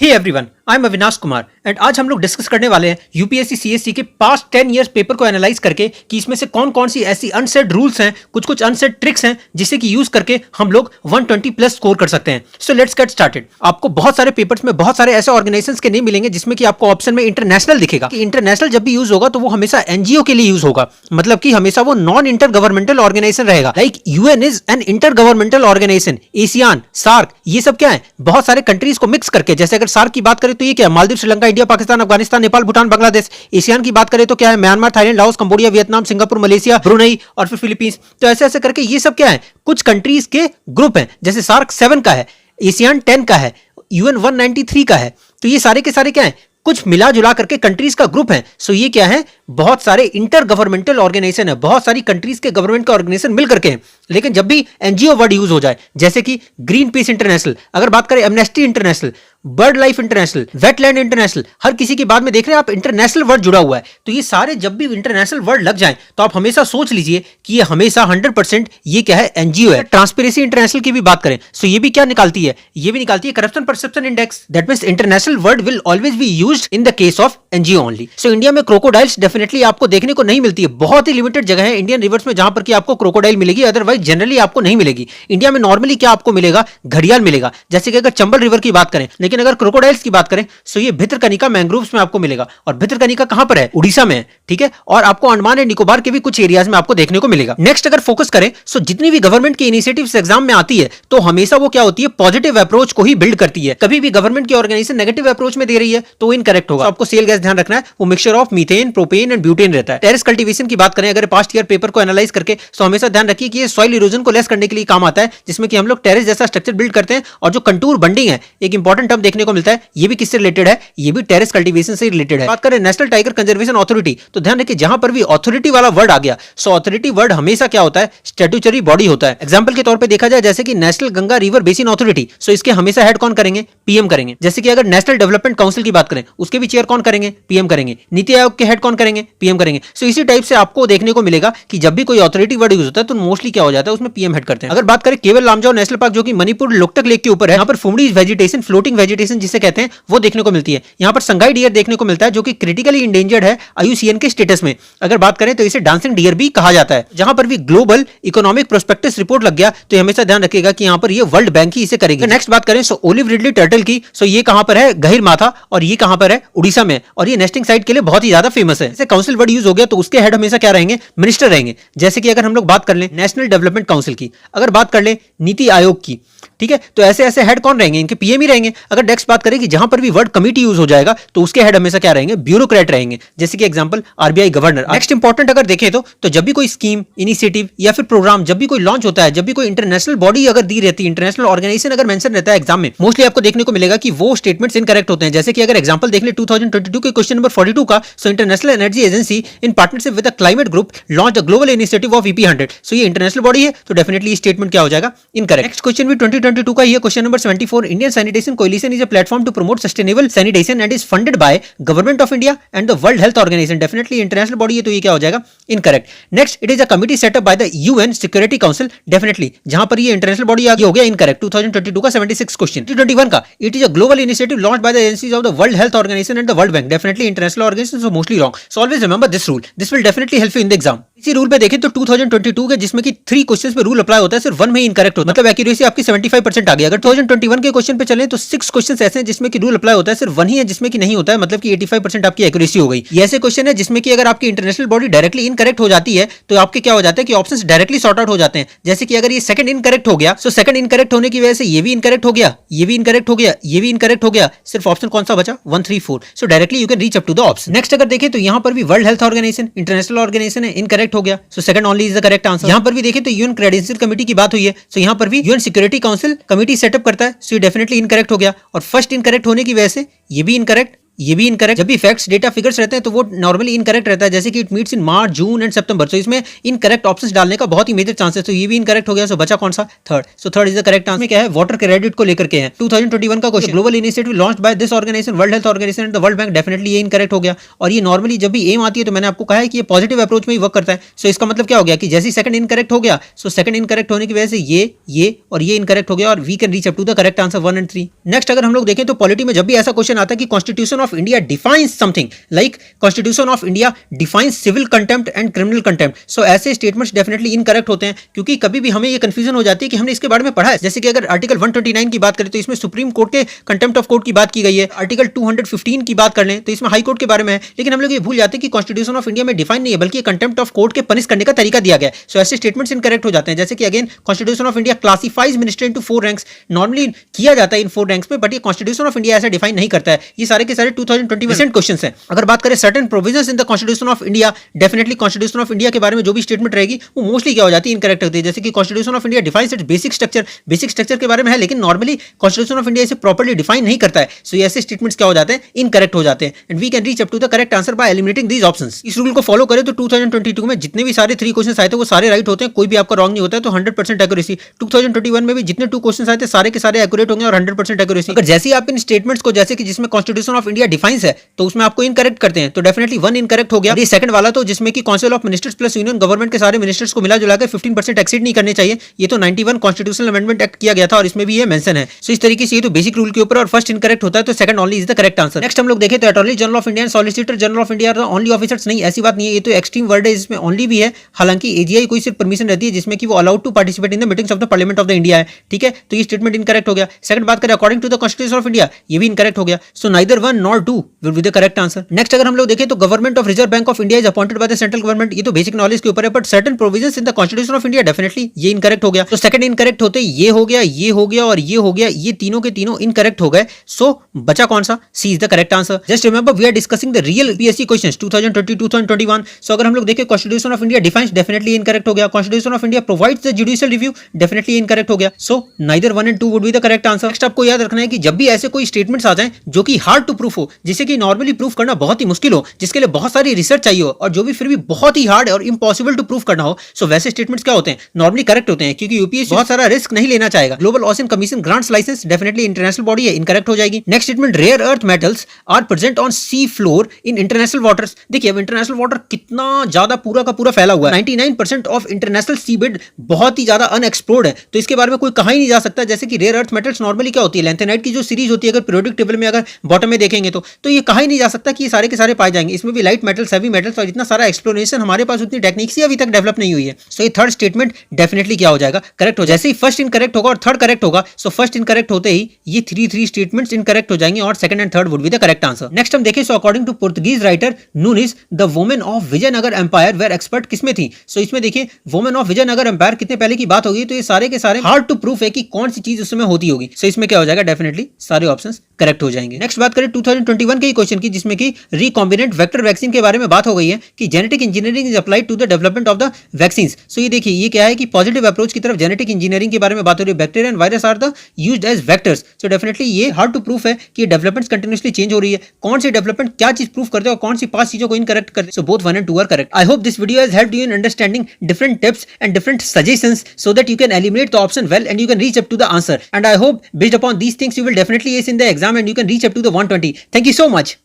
Hey everyone, I am Avinash Kumar and आज हम लोग डिस्कस करने वाले हैं यूपीएससी सीएससी के पास्ट 10 इयर्स पेपर को एनालाइज करके कि इसमें से कौन कौन सी ऐसी अनसेड रूल्स हैं, कुछ कुछ अनसेड ट्रिक्स हैं जिसे कि यूज करके हम लोग 120 प्लस स्कोर कर सकते हैं। So let's get started. आपको बहुत सारे पेपर्स में बहुत सारे ऐसे ऑर्गेनाइजेशंस के नहीं मिलेंगे जिसमें कि आपको ऑप्शन में इंटरनेशनल दिखेगा कि इंटरनेशनल जब भी यूज होगा तो वो हमेशा एनजीओ के लिए यूज होगा, मतलब कि हमेशा वो नॉन इंटर गवर्नमेंटल ऑर्गेनाइजेशन रहेगा। Like UN is an inter governmental organisation, ASEAN, SAARC, ये सब क्या है, बहुत सारे कंट्रीज को मिक्स करके। जैसे अगर सार्क की बात करें तो ये क्या है, मालदीव, श्रीलंका, इंडिया, पाकिस्तान, अफगानिस्तान, नेपाल, भूटान, बांग्लादेश। एशियान की बात करें तो क्या है, Myanmar, Thailand, Laos, Cambodia, Vietnam, Singapore, Malaysia, Brunei और फिर फिलीपींस। तो ऐसे ऐसे करके ये सब क्या है, कुछ कंट्रीज के ग्रुप हैं। जैसे सार्क 7 का है, एशियान 10 का है, यूएन 193 का है। तो ये सारे के सारे क्या है, कुछ मिला जुला करके कंट्रीज का ग्रुप है। सो ये क्या है, बहुत सारे इंटर गवर्नमेंटल ऑर्गेनाइजेशन है, बहुत सारी कंट्रीज के गवर्नमेंट का ऑर्गेनाइजेशन मिल करके। लेकिन जब भी एनजीओ वर्ड यूज हो जाए, जैसे कि ग्रीन पीस इंटरनेशनल, अगर बात करें Amnesty International, BirdLife International, wetland International, हर किसी की बात में देख रहे हैं आप इंटरनेशनल वर्ड जुड़ा हुआ है। तो ये सारे जब भी इंटरनेशनल वर्ड लग जाएं तो आप हमेशा सोच लीजिए कि ये हमेशा 100% ये क्या है, एनजीओ है। ट्रांसपेरेंसी इंटरनेशनल की भी बात करें सो ये भी क्या निकालती है, ये भी निकालती है corruption perception index. That means international word will always be used in the case of NGO only. So India में क्रोकोडाइल्स डेफिनेटली आपको देखने को नहीं मिलती है, बहुत ही लिमिटेड जगह है इंडियन रिवर्स में जहां पर कि आपको क्रोकोडाइल मिलेगी, अदरवाइज जनरली आपको नहीं मिलेगी। इंडिया में नॉर्मली क्या आपको मिलेगा, घड़ियाल मिलेगा, जैसे कि अगर चंबल रिवर की बात करें। लेकिन अगर क्रोकोडाइल्स की बात करें सो ये भितरकनिका मैंग्रोव्स में आपको मिलेगा, और भितरकनिका कहां पर है, उड़ीसा में है, ठीक है। और आपको अंडमान एंड निकोबार के भी कुछ एरियाज में आपको देखने को मिलेगा। नेक्स्ट अगर फोकस करें सो जितनी भी गवर्नमेंट की इनिशिएटिव्स एग्जाम में आती है तो हमेशा वो क्या होती है, पॉजिटिव अप्रोच को ही बिल्ड करती है। कभी भी गवर्नमेंट की ऑर्गेनाइजेशन नेगेटिव अप्रोच में दे रही है तो वो इनकरेक्ट होगा। आपको सेल गैस ध्यान रखना है, वो mixture of methane, propane and butane रहता है। टेरेस कल्टीवेशन की बात करें अगर पास्ट ईयर पेपर को एनालाइज करके तो हमेशा ध्यान रखिए कि ये सॉइल इरोजन को लेस करने के लिए काम आता है, जिसमें कि हम लोग टेरेस जैसा स्ट्रक्चर बिल्ड करते हैं। और जो कंटूर बंडिंग है, एक इंपॉर्टेंट टर्म देखने को मिलता है, ये भी किससे रिलेटेड है, ये भी टेरेस कल्टीवेशन से रिलेटेड है। बात करें नेशनल टाइगर कंजर्वेशन अथॉरिटी, तो ध्यान रखिए जहां पर भी अथॉरिटी वाला वर्ड आ गया सो अथॉरिटी वर्ड हमेशा क्या होता है, स्टैट्यूटरी बॉडी होता है। एग्जांपल के तौर पे देखा जाए जैसे कि National Ganga River Basin Authority, so इसके हमेशा हेड कौन करेंगे, पीएम करेंगे। जैसे कि अगर नेशनल डेवलपमेंट काउंसिल की बात करें उसके भी चेयर कौन करेंगे, पीएम करेंगे। नीति आयोग के हेड कौन करेंगे, पीएम करेंगे। सो इसी टाइप से आपको देखने को मिलेगा कि जब भी कोई अथॉरिटी वर्ड यूज होता है तो मोस्टली क्या हो जाता है, उसमें पीएम हेड करते हैं। अगर बात करें केवल लामजाओ नेशनल पार्क जो कि मणिपुर लोकतक लेक के ऊपर है, यहाँ पर फुमड़ी वेजिटेशन, फ्लोटिंग वेजिटेशन जिसे कहते हैं, वो देखने को मिलती है। यहाँ पर संगाई डियर देखने को मिलता है जो कि क्रिटिकली इंडेंजर्ड है आईयूसीएन के स्टेटस में। अगर बात करें तो इसे डांसिंग डियर भी कहा जाता है। जहां पर भी ग्लोबल इकोनॉमिक प्रोस्पेक्टस रिपोर्ट लग गया तो हमेशा ध्यान रखिएगा कि यहाँ पर ये वर्ल्ड बैंक ही इसे करेगी। नेक्स्ट बात करें सो ओलिव रिडली टर्टल की, सो ये कहां पर है, गहिर माथा, और ये कहां पर है, उड़ीसा में, और ये नेस्टिंग साइट के लिए बहुत ही ज्यादा फेमस है। जैसे काउंसिल वर्ड यूज हो गया तो उसके हेड हमेशा क्या रहेंगे, मिनिस्टर रहेंगे। जैसे कि अगर हम लोग बात कर लें नेशनल डेवलपमेंट काउंसिल की, अगर बात कर लें नीति आयोग की, ठीक है, तो ऐसे ऐसे हेड कौन रहेंगे, इनके पीएम ही रहेंगे। अगर नेक्स्ट बात करें कि जहां पर भी वर्ड कमिटी यूज हो जाएगा तो उसके हेड हमेशा क्या रहेंगे, ब्यूरोक्रेट रहेंगे। जैसे कि example RBI governor. Next important अगर देखें तो जब भी कोई स्कीम, इनिशिएटिव या फिर प्रोग्राम जब भी कोई लॉन्च होता है, जब भी कोई इंटरनेशनल बॉडी अगर दी रहती है, इंटरनेशनल ऑर्गेनाइजेशन अगर मेंशन रहता है एग्जाम में, मोस्टली आपको देखने को मिलेगा कि वो स्टेटमेंट्स इनकरेक्ट होते हैं। जैसे कि अगर एग्जांपल देख ले 2022 के क्वेश्चन नंबर 42 का, so International Energy Agency in partnership with the Climate Group launch the global initiative of EP100। So ये इंटरनेशनल बॉडी है तो डेफिनेटली स्टेटमेंट क्या हो जाएगा, इनकरेक्ट। नेक्स्ट क्वेश्चन भी 2022 का, ये question number 74, Indian sanitation coalition is a platform to promote sustainable sanitation and is funded by government of India and the world health organisation. Definitely international body है तो ये क्या हो जाएगा, incorrect. Next it is a committee setup by the UN security council, definitely जहां पर ये international body आ गया, हो गया इनकरेक्ट। 2022 का 76 क्वेश्चन। 2021 का, it is a global initiative launched by the agencies of the world health Organization and the World Bank, definitely international organization, so mostly wrong. So always remember this rule, this will definitely help you in the exam. इसी rule पे देखें तो 2022 के जिसमें कि 3 questions पे rule apply होता है, सिर्फ 1 में ही इनकरेक्ट होता है, मतलब एक्यूरेसी आपकी 75% आ गई। अगर 2021 के क्वेश्चन पे चलें तो 6 क्वेश्चंस ऐसे हैं जिसमें कि रूल अप्लाई होता है, सिर्फ 1 ही है जिसमें कि नहीं होता है, मतलब कि 85% आपकी एक्यूरेसी हो गई। ये ऐसे क्वेश्चन है जिसमें कि अगर आपकी इंटरनेशनल बॉडी डायरेक्टली इनकरेक्ट हो जाती है तो आपके क्या हो जाता है कि ऑप्शंस डायरेक्टली सॉर्ट आउट हो जाते हैं। जैसे कि अगर ये सेकंड इनकरेक्ट हो गया, सो सेकंड इनकरेक्ट होने की वजह से ये भी इनकरेक्ट हो गया, ये भी इनकरेक्ट हो गया, ये भी इनकरेक्ट हो गया, सिर्फ ऑप्शन कौन सा बचा, 1, 3, 4। So directly you can reach up to the option. Next अगर देखें तो यहाँ पर भी World health Organization, international organization है, इनकरेक्ट हो गया, so second only is the correct answer. यहाँ पर भी देखें तो यूएन क्रेडेंशियल कमेटी की बात हुई है, सो यहाँ पर भी UN security council committee setup करता है, सो ये डेफिनेटली इनकरेक्ट हो गया। और फर्स्ट इनकरेक्ट होने की वजह से ये भी इनकरेक्ट, ये भी इनकरेक्ट। जब भी फैक्ट्स डेटा फिगर्स रहते हैं तो वो नॉर्मली इनकरेक्ट रहता है, जैसे कि it meets in March June and September. तो इसमें इनकरेक्ट ऑप्शंस डालने का बहुत ही मेजर चांसेस, तो ये भी इनकरेक्ट हो गया। सो बचा कौन सा? Third. So third is the correct answer. क्या है? वाटर क्रेडिट को लेकर के है 2021 का question. Global initiative launched by this organization, World health Organization and the World Bank. Definitely ये इनकरेक्ट हो गया। और ये नॉर्मली जब भी एम आती है तो मैंने आपको कहा है कि ये पॉजिटिव अप्रोच में ही वर्क करता है। सो इसका मतलब क्या हो गया कि जैसे ही सेकंड इनकरेक्ट हो गया, सो सेकंड इनकरेक्ट होने की वजह से ये और ये इनकरेक्ट हो गया, और we can reach up to the correct answer 1 and 3। Next अगर हम लोग देखें तो पॉलिटी में जब भी ऐसा क्वेश्चन आता है कि Constitution of India defines something, like Constitution of India defines civil contempt and criminal contempt, so ऐसे स्टेटमेंट्स डेफिनेटली इनकरेक्ट होते हैं, क्योंकि कभी भी हमें ये कंफ्यूजन हो जाती है कि हमने इसके बारे में पढ़ा है। जैसे कि अगर आर्टिकल 129 की बात करें तो इसमें सुप्रीम कोर्ट के कंटेम्प्ट ऑफ कोर्ट की बात की गई है। आर्टिकल 215 की बात कर लें तो इसमें हाई कोर्ट के बारे में है, लेकिन हम लोग ये भूल जाते हैं कि कॉन्स्टिट्यूशन ऑफ इंडिया में डिफाइन नहीं है, बल्कि कंटेम्प्ट ऑफ कोर्ट के पनिश करने का तरीका दिया गया है। सो ऐसे स्टेटमेंट्स इनकरेक्ट हो जाते हैं। जैसे कि again constitution of India classifies minister into 4 ranks, normally किया जाता है इन 4 रैंक्स में, बट ये कॉन्स्टिट्यूशन ऑफ इंडिया ऐसा डिफाइन नहीं करता है। ये सारे के सारे 2020 रिसेंट क्वेश्चंस हैं। अगर बात करें certain provisions in the constitution of India, definitely constitution of India के बारे में जो भी स्टेटमेंट रहेगी वो मोस्टली क्या हो जाती है? इनकरेक्ट होती है। जैसे कि Constitution of India defines it's basic structure के बारे में है, लेकिन नॉर्मली कॉन्स्टिट्यूशन ऑफ इंडिया इसे प्रॉपर्ली डिफाइन नहीं करता है। सो ऐसे स्टेटमेंट्स क्या हो जाते हैं? इनकरेक्ट हो जाते हैं, and we can reach up to the correct answer by eliminating these options. इस रूल को फॉलो करें तो 2022 में जितने भी सारे 3 क्वेश्चन आए थे वो सारे राइट होते हैं, कोई भी आपका रॉन्ग नहीं होता है। तो 100% एक्यूरेसी। 2021 में भी जितने 2 क्वेश्चन आए थे सारे के सारे एक्यूरेट होंगे और 100% एक्यूरेसी। अगर जैसे ही आप इन स्टेटमेंट्स को, जैसे कि जिसमें कॉन्स्टिट्यूशन ऑफ इंडिया डिफाइंस है, तो उसमें आपको इनकरेक्ट करते हैं, तो डेफिनेटली 1 इनकरेक्ट हो गया। ये सेकंड वाला तो जिसमें कि council of ministers plus union government के सारे मिनिस्टर्स को मिला जुलाकर 15% एक्सीड नहीं करने चाहिए, ये तो 91 कॉन्स्टिट्यूशनल अमेंडमेंट एक्ट किया गया था और इसमें भी ये मेंशन है। सो इस तरीके से ये तो बेसिक रूल के ऊपर, और फर्स्ट इनकरेक्ट होता है तो second only is the correct answer. Next हम लोग देखें तो attorney general of India and solicitor general of India only officers, नहीं ऐसी बात नहीं है, ये तो एक्सट्रीम वर्ड है, इसमें ओनली भी है। हालांकि एजीआई को सिर्फ परमिशन रहती है जिसमें कि वो allowed to participate in the meetings of the parliament of the India है, ठीक है। तो ये स्टेटमेंट इनकरेक्ट हो गया। सेकंड बात करें according to the constitution of India, ये भी इनकरेक्ट हो गया। So neither 1 nor 2 will be the correct answer. Next अगर हम लोग देखें तो government of Reserve Bank of India is appointed by the central government, ये तो बेसिक नॉलेज के ऊपर है, but certain provisions in the constitution of India, definitely ये इनकरेक्ट हो गया। तो सेकंड इनकरेक्ट होते ये हो गया, ये हो गया और ये हो गया, ये तीनों के तीनों इनकरेक्ट हो गए। सो बचा कौन सा? C is the correct answer. Just remember we are discussing the real UPSC questions 2020 2021। So अगर हम लोग देखें Constitution of India defines, definitely incorrect हो गया। Constitution of India provides the judicial review, definitely incorrect हो गया। So neither 1 and 2 would be the correct answer. Next आपको याद रखना है कि जब भी ऐसे कोई स्टेटमेंट्स आ जाएं जो कि हार्ड टू प्रूफ हो, जिसे कि नॉर्मली प्रूफ करना बहुत ही मुश्किल हो, जिसके लिए बहुत सारी रिसर्च चाहिए हो, और जो भी फिर भी बहुत ही हार्ड और इम्पॉसिबल टू प्रूफ करना हो, सो वैसे स्टेटमेंट्स क्या होते हैं? नॉर्मली करेक्ट होते हैं, क्योंकि यूपीएससी बहुत सारा रिस्क नहीं लेना चाहेगा। Global Ocean Commission grants licence, definitely international body है, इनकरेक्ट हो जाएगी। Next statement rare earth metals are present on sea floor in international waters. देखिए अब इंटरनेशनल वाटर कितना ज्यादा पूरा का पूरा फैला हुआ है, 99% ऑफ इंटरनेशनल सी बेड बहुत ही ज्यादा अनएक्सप्लोर्ड है, तो इसके बारे में कोई कहा ही नहीं जा सकता। जैसे कि रेयर अर्थ मेटल्स नॉर्मली क्या होती है? लैंथेनाइट की जो सीरीज होती है, अगर पीरियोडिक टेबल में अगर बॉटम में देखेंगे तो ये कहा ही नहीं जा सकता कि ये सारे के सारे पाए जाएंगे। इसमें भी लाइट मेटल्स, हैवी मेटल्स, और इतना सारा एक्सप्लोरेशन हमारे पास उतनी टेक्निक्स ही अभी तक डेवलप नहीं हुई है। सो ये थर्ड स्टेटमेंट डेफिनेटली क्या हो जाएगा? करेक्ट हो। जैसे ही फर्स्ट इनकरेक्ट होगा और थर्ड करेक्ट होगा, सो फर्स्ट इनकरेक्ट होते ही ये 3 स्टेटमेंट्स इनकरेक्ट हो जाएंगे और second and third would be the correct answer. Next हम देखें, so according to Portuguese writer Nunes, the women of Vijayanagara empire were expert किसमें थी? सो इसमें देखिए वुमेन ऑफ विजयनगर एम्पायर कितने पहले की बात होगी, तो ये सारे के सारे हार्ड टू प्रूफ है कि कौन सी चीज उस समय होती होगी। सो इसमें क्या हो जाएगा? डेफिनेटली सारे ऑप्शंस करेक्ट हो जाएंगे। नेक्स्ट बात करें 2021 के क्वेश्चन की, जिसमें कि रिकॉम्बिनेंट वेक्टर वैक्सीन के बारे में बात हो गई है कि genetic engineering is applied to the development of the vaccines. So ये देखिए ये क्या है कि पॉजिटिव अप्रोच की तरफ जेनेटिक इंजीनियरिंग के बारे में बात हो रही है। Bacteria and virus are the used as vectors. So definitely ये हार्ड टू प्रूफ है कि डेवलपमेंट्स कंटिन्यूअसली चेंज हो रही है। कौन सी डेवलपमेंट क्या चीज प्रूफ करते हैं और कौन सी 5 चीजों को इनकरेक्ट करते हैं। So both 1 and 2 are correct. I hope this video has helped you in understanding different tips and different suggestions so that you can eliminate the option well and you can reach up to the answer. And I hope based upon these things you will definitely ace in the exam and you can reach up to the 120. Thank you so much.